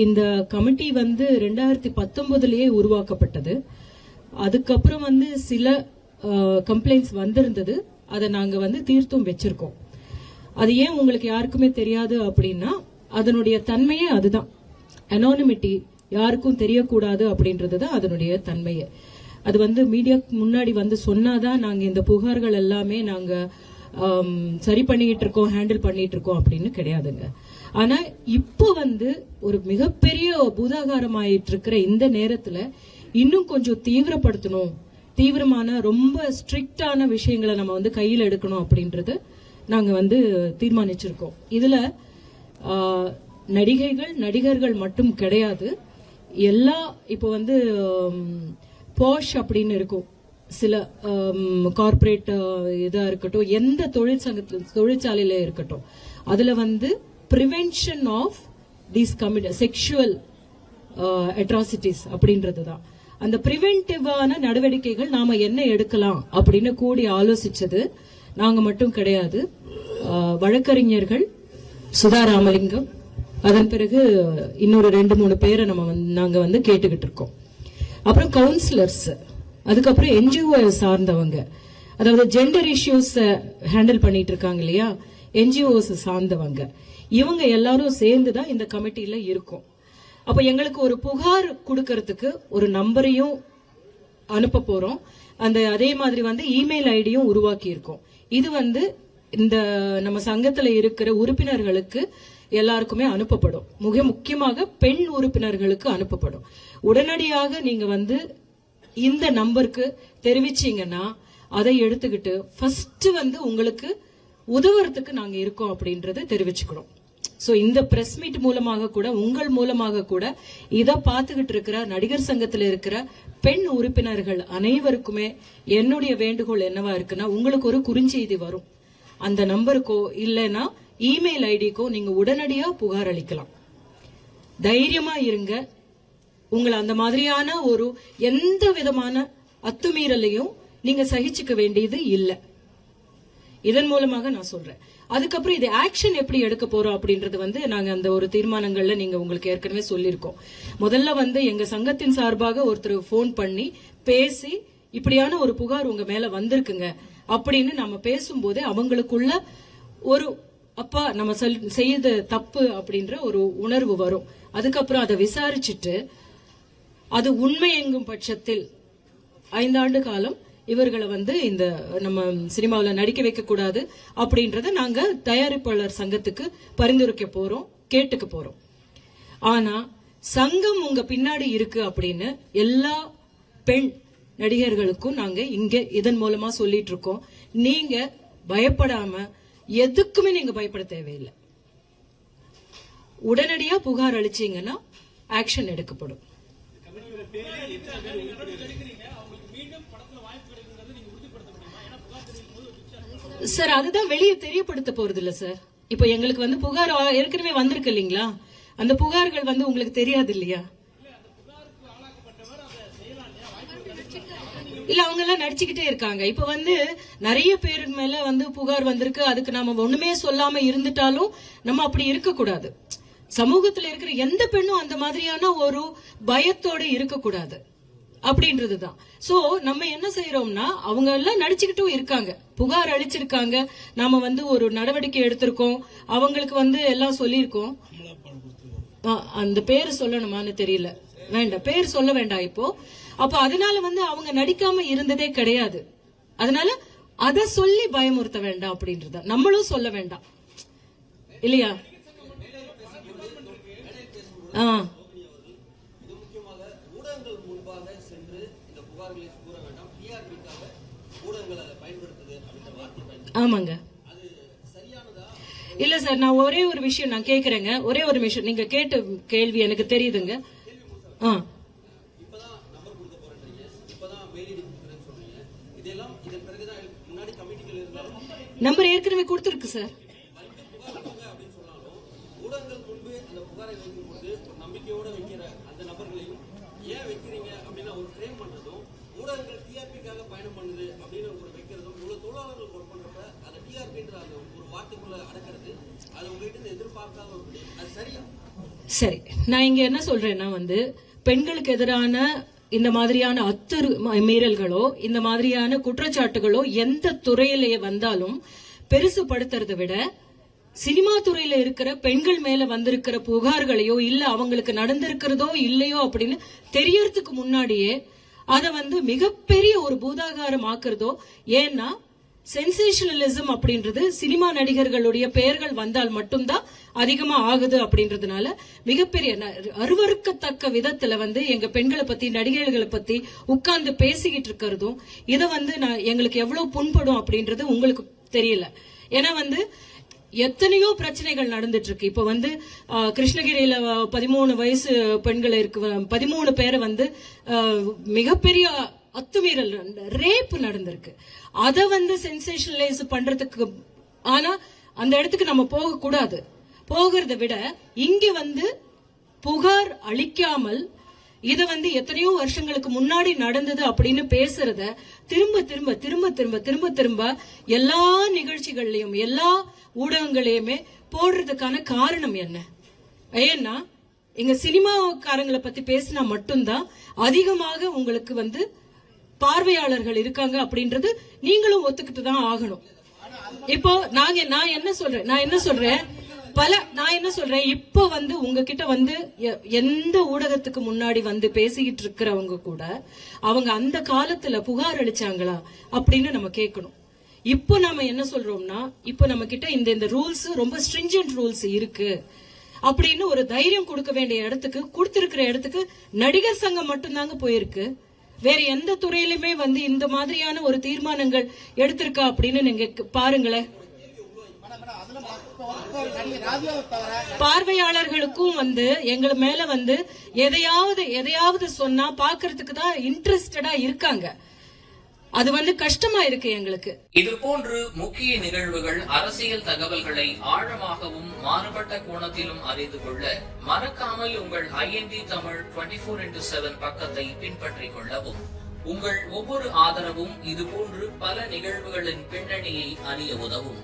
இந்த கமிட்டி வந்து 2019லயே உருவாக்கப்பட்டது. அதுக்கப்புறம் வந்து சில கம்ப்ளைண்ட்ஸ் வந்திருந்தது. அதை நாங்க வந்து தீர்த்தும் வச்சிருக்கோம். அது ஏன் உங்களுக்கு யாருக்குமே தெரியாது அப்படின்னா, அதனுடைய தன்மையே அதுதான். அனானிமிட்டி, யாருக்கும் தெரியக்கூடாது அப்படின்றதுதான் அதனுடைய தன்மையே. அது வந்து மீடியாக்கு முன்னாடி வந்து சொன்னாதான் நாங்க இந்த புகார்கள் எல்லாமே நாங்க சரி பண்ணிட்டு இருக்கோம், ஹேண்டில் பண்ணிட்டு இருக்கோம் அப்படின்னு கிடையாதுங்க. ஆனா இப்போ வந்து ஒரு மிகப்பெரிய பூதாகாரமாயிட்டு இருக்கிற இந்த நேரத்துல இன்னும் கொஞ்சம் தீவிரப்படுத்தணும், தீவிரமான ரொம்ப ஸ்ட்ரிக்டான விஷயங்களை நம்ம வந்து கையில் எடுக்கணும் அப்படின்றது நாங்க வந்து தீர்மானிச்சிருக்கோம். இதுல நடிகர்கள் மட்டும் கிடையாது. எல்லா இப்போ வந்து பாஷ் அப்படின்னு இருக்கும், சில கார்பரேட் இதா இருக்கட்டும், எந்த தொழிற்சாலையில இருக்கட்டும், அதுல வந்து prevention of these sexual atrocities அப்படின்றதுதான். அந்த பிரிவென்டிவான நடவடிக்கைகள் நாம என்ன எடுக்கலாம் அப்படின்னு கூடி ஆலோசிச்சது நாங்க மட்டும் கிடையாது. வழக்கறிஞர்கள் சுதா ராமலிங்கம், அதன் பிறகு இன்னொரு 2-3 பேரை நாங்க வந்து கேட்டுக்கிட்டு இருக்கோம். அப்புறம் கவுன்சிலர்ஸ், அதுக்கப்புறம் என்ஜிஓ சார்ந்தவங்க, அதாவது ஜெண்டர் இஷ்யூஸ் ஹேண்டில் பண்ணிட்டு இருக்காங்க இல்லையா, என்ஜிஓஸ் சார்ந்தவங்க, இவங்க எல்லாரும் சேர்ந்துதான் இந்த கமிட்டியில இருக்கும். அப்ப எங்களுக்கு ஒரு புகார் கொடுக்கறதுக்கு ஒரு நம்பரையும் அனுப்ப போறோம். அதே மாதிரி வந்து இமெயில் ஐடியும் உருவாக்கி இருக்கோம். இது வந்து இந்த நம்ம சங்கத்துல இருக்கிற உறுப்பினர்களுக்கு எல்லாருக்குமே அனுப்பப்படும். மிக முக்கியமாக பெண் உறுப்பினர்களுக்கு அனுப்பப்படும். உடனடியாக நீங்க வந்து இந்த நம்பருக்கு தெரிவிச்சீங்கன்னா அதை எடுத்துக்கிட்டு ஃபர்ஸ்ட் வந்து உங்களுக்கு உதவுறதுக்கு நாங்க இருக்கோம் அப்படின்றத தெரிவிச்சுக்கிறோம். சோ இந்த பிரஸ் மீட் மூலமாக கூட, உங்கள் மூலமாக கூட இத பாத்துக்கிட்டு இருக்கிற நடிகர் சங்கத்துல இருக்கிற பெண் உறுப்பினர்கள் அனைவருக்குமே என்னுடைய வேண்டுகோள் என்னவா இருக்குன்னா, உங்களுக்கு ஒரு குறுஞ்செய்தி வரும். அந்த நம்பருக்கோ இல்லைன்னா இமெயில் ஐடிக்கோ நீங்க உடனடியா புகார் அளிக்கலாம். தைரியமா இருங்க. உங்களை அந்த மாதிரியான ஒரு எந்த விதமான அத்துமீறலையும் நீங்க சகிச்சுக்க வேண்டியது இல்லை. இதன் மூலமாக நான் சொல்றேன். அதுக்கப்புறம் இது ஆக்ஷன் எப்படி எடுக்க போறோம் அப்படின்றது வந்து நாங்க அந்த ஒரு தீர்மானங்கள்ல நீங்க உங்களுக்கு ஏற்கனவே சொல்லியிருக்கோம். முதல்ல வந்து எங்க சங்கத்தின் சார்பாக ஒருத்தர் போன் பண்ணி பேசி இப்படியான ஒரு புகார் உங்க மேல வந்திருக்குங்க அப்படின்னு நம்ம பேசும்போதே அவங்களுக்குள்ள ஒரு அப்பா நம்ம செய்த தப்பு அப்படின்ற ஒரு உணர்வு வரும். அதுக்கப்புறம் அதை விசாரிச்சுட்டு அது உண்மை எங்கும் பட்சத்தில் 5 ஆண்டு காலம் இவர்களை வந்து இந்த நம்ம சினிமாவில் நடிக்க வைக்க கூடாது அப்படின்றத நாங்க தயாரிப்பாளர் சங்கத்துக்கு பரிந்துரைக்க போறோம், கேட்டுக்க போறோம். ஆனா சங்கம் உங்க பின்னாடி இருக்கு அப்படின்னு எல்லா பெண் நடிகர்களுக்கும் நாங்க இங்க இதன் மூலமா சொல்லிட்டு இருக்கோம். நீங்க பயப்படாம, எதுக்குமே நீங்க பயப்பட தேவையில்லை. உடனடியா புகார் அளிச்சீங்கன்னா ஆக்ஷன் எடுக்கப்படும். சார் அதுதான் வெளியே தெரியப்படுத்த போறது இல்ல சார். இப்ப எங்களுக்கு வந்து புகார் ஏற்கனவே வந்திருக்கு இல்லீங்களா, அந்த புகார்கள் வந்து உங்களுக்கு தெரியாது இல்லையா? இல்ல அவங்க எல்லாம் நடிச்சுக்கிட்டே இருக்காங்க. இப்ப வந்து நிறைய பேருக்கு மேல வந்து புகார் வந்திருக்கு. அதுக்கு நாம ஒண்ணுமே சொல்லாம இருந்துட்டாலும் நம்ம அப்படி இருக்க கூடாது. சமூகத்துல இருக்கிற எந்த பெண்ணும் அந்த மாதிரியான ஒரு பயத்தோட இருக்கக்கூடாது அப்படின்றதுதான். சோ நம்ம என்ன செய்யறோம்னா, அவங்க எல்லாம் நடிச்சுக்கிட்டும் இருக்காங்க, புகார் அளிச்சிருக்காங்க, நாம வந்து ஒரு நடவடிக்கை எடுத்திருக்கோம், அவங்களுக்கு வந்து எல்லாம் சொல்லியிருக்கோம். அந்த பேரு சொல்லணுமான்னு தெரியல, வேண்டாம், பேர் சொல்ல வேண்டாம் இப்போ. அப்ப அதனால வந்து அவங்க நடிக்காம இருந்ததே கிடையாது. அதனால அத சொல்லி பயமுறுத்த வேண்டாம் அப்படின்றத நம்மளும் சொல்ல வேண்டாம் இல்லையா? ஆமாங்க. இல்ல சார், நான் ஒரே ஒரு விஷயம் நான் கேக்குறேங்க, ஒரே ஒரு விஷயம். நீங்க கேட்ட கேள்வி எனக்கு தெரியுதுங்க. நம்பர் ஏற்கனவே கொடுத்திருக்கு சார். சரி, நான் இங்க என்ன சொல்றேன்னா வந்து பெண்களுக்கு எதிரான இந்த மாதிரியான மீறல்களோ இந்த மாதிரியான குற்றச்சாட்டுகளோ எந்த துறையிலேயே வந்தாலும் பெருசுபடுத்துறதை விட சினிமா துறையில இருக்கிற பெண்கள் மேல வந்திருக்கிற புகார்களையோ இல்ல அவங்களுக்கு நடந்திருக்கிறதோ இல்லையோ அப்படின்னு தெரியறதுக்கு முன்னாடியே அத வந்து மிகப்பெரிய ஒரு பூதாகாரம் ஆக்குறதோ. ஏன்னா சென்சேஷனலிசம் அப்படின்றது சினிமா நடிகர்களுடைய பெயர்கள் வந்தால் மட்டும்தான் அதிகமா ஆகுது அப்படின்றதுனால மிகப்பெரிய அருவருக்கத்தக்க விதத்துல வந்து எங்க பெண்களை பத்தி நடிகர்களை பத்தி உட்கார்ந்து பேசிக்கிட்டு இருக்கிறதும் இத வந்து எங்களுக்கு எவ்வளவு புண்படும் அப்படின்றது உங்களுக்கு தெரியல. ஏன்னா வந்து எத்தனையோ பிரச்சனைகள் நடந்துட்டு இருக்கு. இப்ப வந்து கிருஷ்ணகிரியில 13 வயசு பெண்கள் இருக்கு, 13 பேரை வந்து மிகப்பெரிய அத்துமீறல் ரேப் நடந்திருக்கு. அத வந்து சென்சேஷனலைஸ் பண்றதுக்கு ஆனா அந்த இடத்துக்கு நம்ம போக கூடாது. போகிறத விட இங்க வந்து புகார் அளிக்காமல் இத வந்து எத்தனையோ வருஷங்களுக்கு முன்னாடி நடந்தது அப்படின்னு பேசுறத திரும்ப திரும்ப திரும்ப திரும்ப திரும்ப திரும்ப எல்லா நிகழ்ச்சிகள்லயும் எல்லா ஊடகங்களையுமே போடுறதுக்கான காரணம் என்ன? ஏன்னா இங்க சினிமாக்காரங்களை பத்தி பேசினா மட்டும்தான் அதிகமாக உங்களுக்கு வந்து பார்வையாளர்கள் இருக்காங்க அப்படின்றது நீங்களும் ஒத்துக்கிட்டு தான் ஆகணும். இப்போ நான் என்ன சொல்றேன் இப்போ வந்து உங்ககிட்ட வந்து எந்த ஊடகத்துக்கு முன்னாடி வந்து பேசிக்கிட்டு இருக்கிறவங்க கூட அவங்க அந்த காலத்துல புகார் அளிச்சாங்களா அப்படின்னு நம்ம கேட்கணும். இப்போ நாம என்ன சொல்றோம்னா இப்போ நம்ம கிட்ட இந்த ரூல்ஸ் ரொம்ப ஸ்ட்ரிஞ்சன்ட் ரூல்ஸ் இருக்கு அப்படின்னு ஒரு தைரியம் கொடுக்க வேண்டிய இடத்துக்கு கொடுத்திருக்கிற இடத்துக்கு நடிகர் சங்கம் மட்டும்தாங்க போயிருக்கு. வேற எந்த துறையிலுமே வந்து இந்த மாதிரியான ஒரு தீர்மானங்கள் எடுத்திருக்கா அப்படின்னு நீங்க பாருங்களேன். பார்வையாளர்களுக்கும் வந்து எங்க மேல வந்து எதையாவது சொன்னா பாக்குறதுக்கு தான் இன்ட்ரெஸ்டடா இருக்காங்க. அது வந்து கஷ்டமா இருக்கு எங்களுக்கு. இது போன்று முக்கிய நிகழ்வுகள், அரசியல் தகவல்களை ஆழமாகவும் மாறுபட்ட கோணத்திலும் அறிந்து கொள்ள மறக்காமல் உங்கள் IND தமிழ் 24/7 பக்கத்தை பின்பற்றிக் கொள்ளவும். உங்கள் ஒவ்வொரு ஆதரவும் இது போன்று பல நிகழ்வுகளின் பின்னணியை அறிய உதவும்.